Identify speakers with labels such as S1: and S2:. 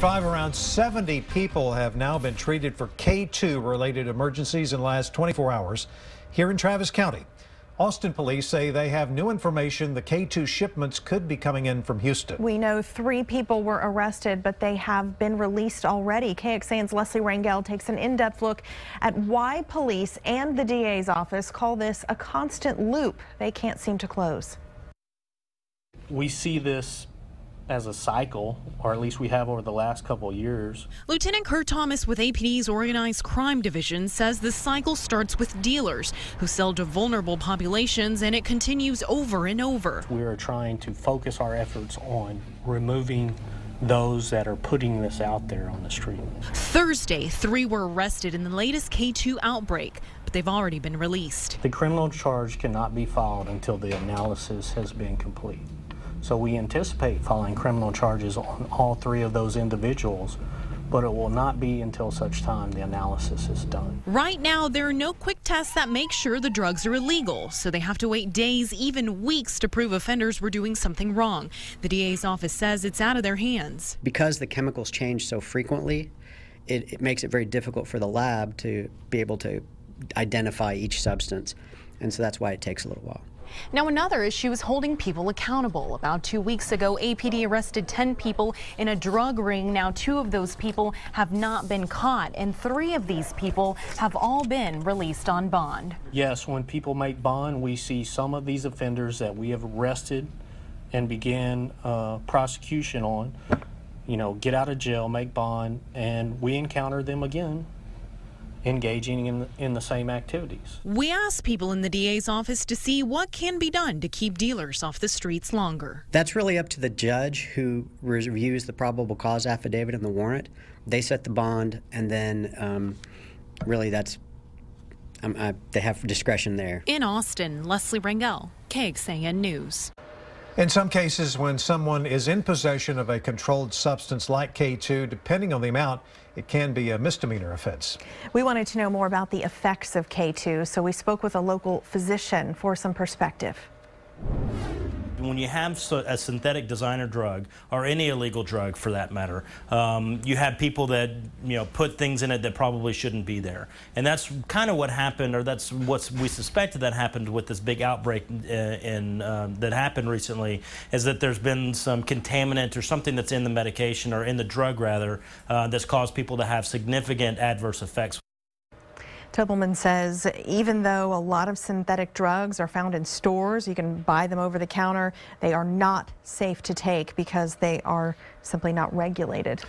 S1: Around 70 people have now been treated for K2 related emergencies in the last 24 hours here in Travis County. Austin police say they have new information the K2 shipments could be coming in from Houston.
S2: We know 3 people were arrested, but they have been released already. KXAN's Leslie Rangel takes an in-depth look at why police and the DA's office call this a constant loop they can't seem to close.
S3: We see this as a cycle, or at least we have over the last couple of years.
S4: Lieutenant Kurt Thomas with APD's Organized Crime Division says the cycle starts with dealers who sell to vulnerable populations, and it continues over and over.
S3: We are trying to focus our efforts on removing those that are putting this out there on the street.
S4: Thursday, 3 were arrested in the latest K2 outbreak, but they've already been released.
S3: The criminal charge cannot be filed until the analysis has been complete. So we anticipate filing criminal charges on all 3 of those individuals, but it will not be until such time the analysis is done.
S4: Right now, there are no quick tests that make sure the drugs are illegal, so they have to wait days, even weeks, to prove offenders were doing something wrong. The DA's office says it's out of their hands.
S5: Because the chemicals change so frequently, it makes it very difficult for the lab to be able to identify each substance, and so that's why it takes a little while.
S4: Now, another issue is holding people accountable. About 2 weeks ago, APD arrested 10 people in a drug ring. Now, 2 of those people have not been caught, and 3 of these people have all been released on bond.
S3: Yes, when people make bond, we see some of these offenders that we have arrested and began prosecution on, get out of jail, make bond, and we encounter them again engaging in the same activities.
S4: We asked people in the DA's office to see what can be done to keep dealers off the streets longer.
S5: That's really up to the judge who reviews the probable cause affidavit and the warrant. They set the bond, and then really that's they have discretion there.
S4: In Austin, Leslie Rangel, KXAN News.
S1: In some cases, when someone is in possession of a controlled substance like K2, depending on the amount, it can be a misdemeanor offense.
S2: We wanted to know more about the effects of K2, so we spoke with a local physician for some perspective.
S6: When you have a synthetic designer drug, or any illegal drug for that matter, you have people that put things in it that probably shouldn't be there, and that's kind of what happened, or that's what we suspected that happened with this big outbreak that happened recently. Is that there's been some contaminant or something that's in the medication, or in the drug rather, that's caused people to have significant adverse effects.
S2: Tobelman says even though a lot of synthetic drugs are found in stores, you can buy them over the counter, they are not safe to take because they are simply not regulated.